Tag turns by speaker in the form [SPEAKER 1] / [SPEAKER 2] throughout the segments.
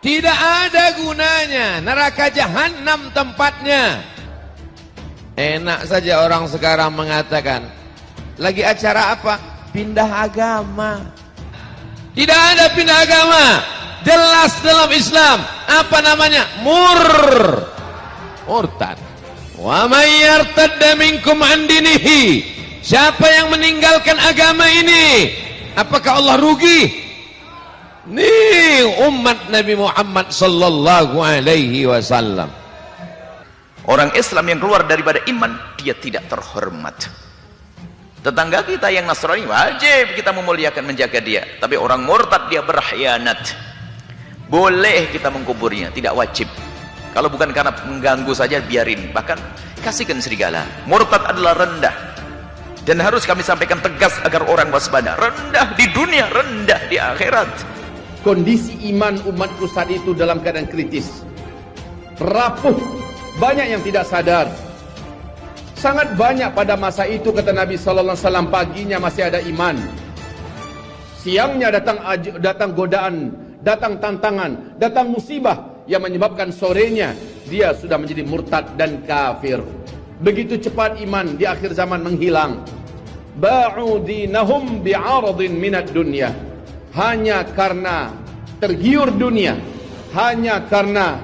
[SPEAKER 1] Tidak ada gunanya, neraka jahanam tempatnya. Enak saja orang sekarang mengatakan, lagi acara apa? Pindah agama. Tidak ada pindah agama. Jelas dalam Islam, apa namanya? Murtad. Wa may yartadda minkum an dinihi. Siapa yang meninggalkan agama ini, apakah Allah rugi? Nih umat Nabi Muhammad sallallahu alaihi wasallam.
[SPEAKER 2] Orang Islam yang keluar daripada iman, dia tidak terhormat. Tetangga kita yang Nasrani wajib kita memuliakan, menjaga dia. Tapi orang murtad dia berkhianat. Boleh kita mengkuburnya, tidak wajib. Kalau bukan karena mengganggu saja biarin. Bahkan kasihkan serigala. Murtad adalah rendah. Dan harus kami sampaikan tegas agar orang waspada. Rendah di dunia, rendah di akhirat.
[SPEAKER 3] Kondisi iman umatku saat itu dalam keadaan kritis, rapuh, banyak yang tidak sadar. Sangat banyak pada masa itu, kata Nabi sallallahu alaihi wasallam, paginya masih ada iman, siangnya datang godaan, datang tantangan, datang musibah yang menyebabkan sorenya dia sudah menjadi murtad dan kafir. Begitu cepat iman di akhir zaman menghilang. Ba'u dinahum bi'aradin minad dunya. Hanya karena tergiur dunia, hanya karena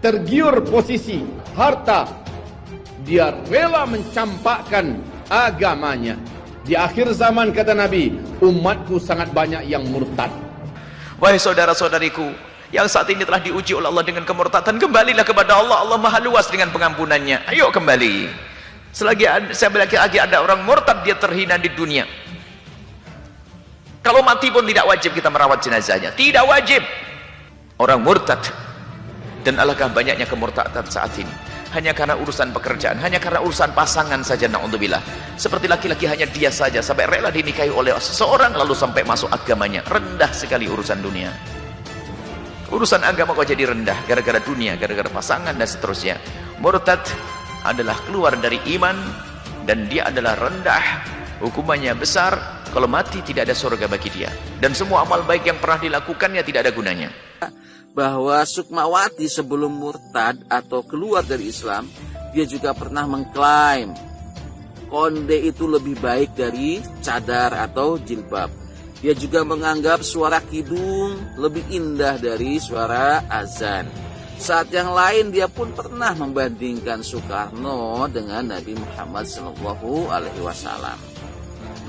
[SPEAKER 3] tergiur posisi, harta, dia rela mencampakkan agamanya. Di akhir zaman, kata Nabi, umatku sangat banyak yang murtad.
[SPEAKER 2] Wahai saudara-saudariku yang saat ini telah diuji oleh Allah dengan kemurtadan, kembalilah kepada Allah. Allah maha luas dengan pengampunannya. Ayo kembali. Selagi ada orang murtad, dia terhina di dunia. Kalau mati pun tidak wajib kita merawat jenazahnya, tidak wajib. Orang murtad. Dan alangkah banyaknya kemurtadan saat ini, hanya karena urusan pekerjaan, hanya karena urusan pasangan saja, na'udzubillah. Seperti laki-laki hanya dia saja sampai rela dinikahi oleh seseorang lalu sampai masuk agamanya. Rendah sekali urusan dunia. Urusan agama kok jadi rendah gara-gara dunia, gara-gara pasangan dan seterusnya. Murtad adalah keluar dari iman dan dia adalah rendah. Hukumannya besar, kalau mati tidak ada surga bagi dia. Dan semua amal baik yang pernah dilakukannya tidak ada gunanya.
[SPEAKER 4] Bahwa Sukmawati sebelum murtad atau keluar dari Islam, dia juga pernah mengklaim konde itu lebih baik dari cadar atau jilbab. Dia juga menganggap suara kidung lebih indah dari suara azan. Saat yang lain dia pun pernah membandingkan Soekarno dengan Nabi Muhammad SAW.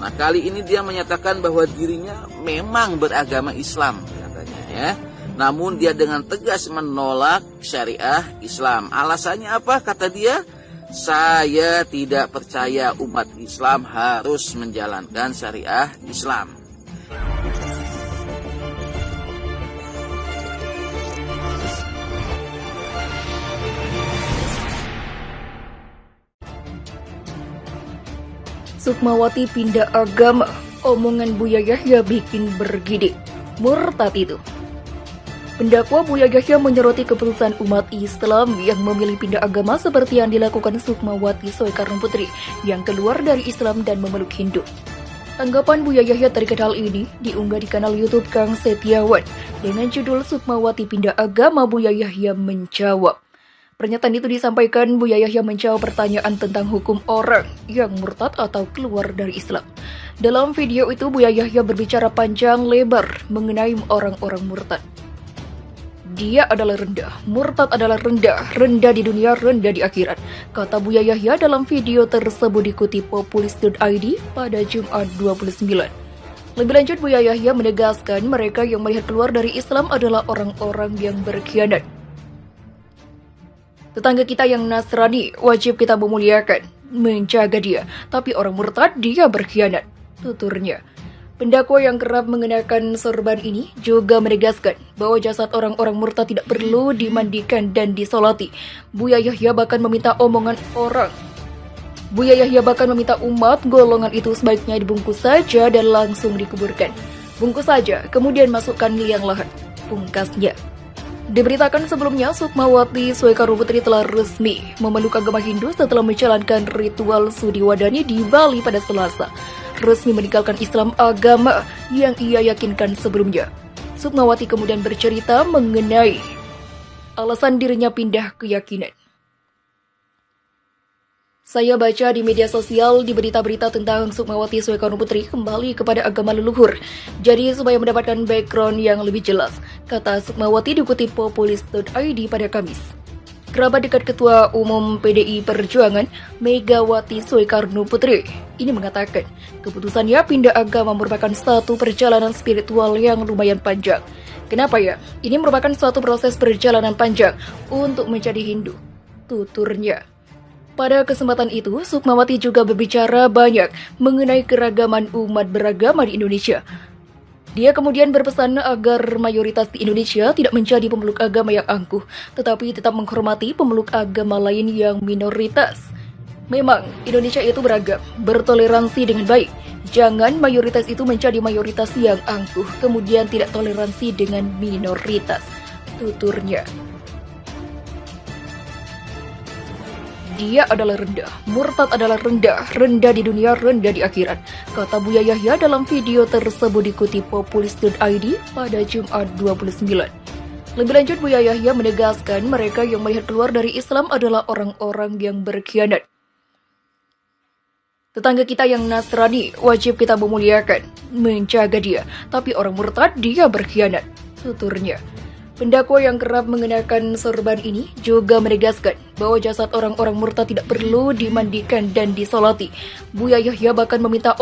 [SPEAKER 4] Nah, kali ini dia menyatakan bahwa dirinya memang beragama Islam, katanya ya. Namun dia dengan tegas menolak syariah Islam. Alasannya apa? Kata dia, saya tidak percaya umat Islam harus menjalankan syariah Islam.
[SPEAKER 5] Sukmawati pindah agama, omongan Buya Yahya bikin bergidik. Murtad itu. Pendakwa Buya Yahya menyoroti keputusan umat Islam yang memilih pindah agama seperti yang dilakukan Sukmawati Soekarno Putri yang keluar dari Islam dan memeluk Hindu. Tanggapan Buya Yahya terkait hal ini diunggah di kanal YouTube Kang Setiawan dengan judul Sukmawati pindah agama, Buya Yahya menjawab. Pernyataan itu disampaikan Buya Yahya menjawab pertanyaan tentang hukum orang yang murtad atau keluar dari Islam. Dalam video itu Buya Yahya berbicara panjang lebar mengenai orang-orang murtad. Dia adalah rendah, murtad adalah rendah, rendah di dunia, rendah di akhirat, kata Buya Yahya dalam video tersebut dikutip populis.id pada Jumat 29. Lebih lanjut, Buya Yahya menegaskan mereka yang melihat keluar dari Islam adalah orang-orang yang berkhianat. Tetangga kita yang Nasrani wajib kita memuliakan, menjaga dia, tapi orang murtad dia berkhianat, tuturnya. Pendakwa yang kerap mengenakan sorban ini juga menegaskan bahwa jasad orang-orang murtad tidak perlu dimandikan dan disolati. Buya Yahya bahkan meminta omongan orang. Buya Yahya bahkan meminta umat golongan itu sebaiknya dibungkus saja dan langsung dikuburkan. Bungkus saja, kemudian masukkan liang lahat, pungkasnya. Diberitakan sebelumnya, Sukmawati Soekarno Putri telah resmi memeluk agama Hindu setelah menjalankan ritual Sudi Wadani di Bali pada Selasa. Resmi meninggalkan Islam, agama yang ia yakinkan sebelumnya. Sukmawati kemudian bercerita mengenai alasan dirinya pindah keyakinan. Saya baca di media sosial di berita-berita tentang Sukmawati Soekarno Putri kembali kepada agama leluhur. Jadi supaya mendapatkan background yang lebih jelas, kata Sukmawati dikutip populis.id pada Kamis. Kerabat dekat Ketua Umum PDI Perjuangan, Megawati Soekarno Putri, ini mengatakan keputusannya pindah agama merupakan satu perjalanan spiritual yang lumayan panjang. Kenapa ya? Ini merupakan suatu proses perjalanan panjang untuk menjadi Hindu, tuturnya. Pada kesempatan itu, Sukmawati juga berbicara banyak mengenai keragaman umat beragama di Indonesia. Dia kemudian berpesan agar mayoritas di Indonesia tidak menjadi pemeluk agama yang angkuh, tetapi tetap menghormati pemeluk agama lain yang minoritas. Memang, Indonesia itu beragam, bertoleransi dengan baik. Jangan mayoritas itu menjadi mayoritas yang angkuh, kemudian tidak toleransi dengan minoritas, tuturnya. Dia adalah rendah, murtad adalah rendah, rendah di dunia, rendah di akhirat, kata Buya Yahya dalam video tersebut dikutip populis.id pada Jumat 29. Lebih lanjut, Buya Yahya menegaskan mereka yang melihat keluar dari Islam adalah orang-orang yang berkhianat. Tetangga kita yang Nasrani wajib kita memuliakan, menjaga dia, tapi orang murtad dia berkhianat, tuturnya. Pendakwa yang kerap mengenakan sorban ini juga menegaskan bahwa jasad orang-orang murtad tidak perlu dimandikan dan disolati. Buya Yahya bahkan meminta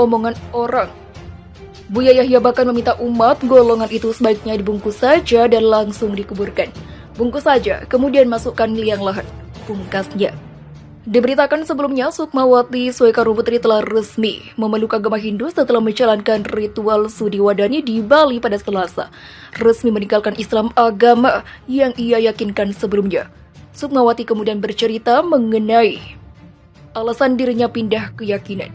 [SPEAKER 5] umat golongan itu sebaiknya dibungkus saja dan langsung dikuburkan. Bungkus saja, kemudian masukkan liang lahat, pungkasnya. Diberitakan sebelumnya, Sukmawati Soekarno Putri telah resmi memeluk agama Hindu setelah menjalankan ritual Sudi Wadani di Bali pada Selasa. Resmi meninggalkan Islam, agama yang ia yakinkan sebelumnya. Sukmawati kemudian bercerita mengenai alasan dirinya pindah keyakinan.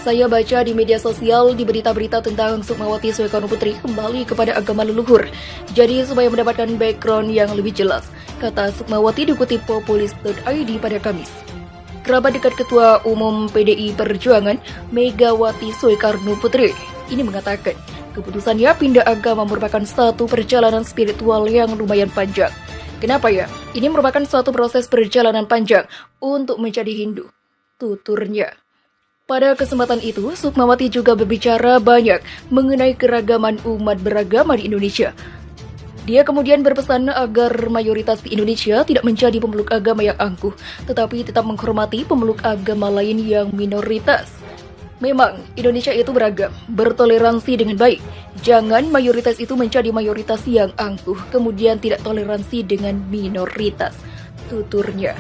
[SPEAKER 5] Saya baca di media sosial di berita-berita tentang Sukmawati Soekarno Putri kembali kepada agama leluhur. Jadi supaya mendapatkan background yang lebih jelas, kata Sukmawati dikutip populis.id pada Kamis. Kerabat dekat Ketua Umum PDI Perjuangan, Megawati Soekarno Putri, ini mengatakan keputusannya pindah agama merupakan satu perjalanan spiritual yang lumayan panjang. Kenapa ya? Ini merupakan suatu proses perjalanan panjang untuk menjadi Hindu, tuturnya. Pada kesempatan itu, Sukmawati juga berbicara banyak mengenai keragaman umat beragama di Indonesia. Dia kemudian berpesan agar mayoritas di Indonesia tidak menjadi pemeluk agama yang angkuh, tetapi tetap menghormati pemeluk agama lain yang minoritas. Memang, Indonesia itu beragam, bertoleransi dengan baik. Jangan mayoritas itu menjadi mayoritas yang angkuh, kemudian tidak toleransi dengan minoritas, tuturnya.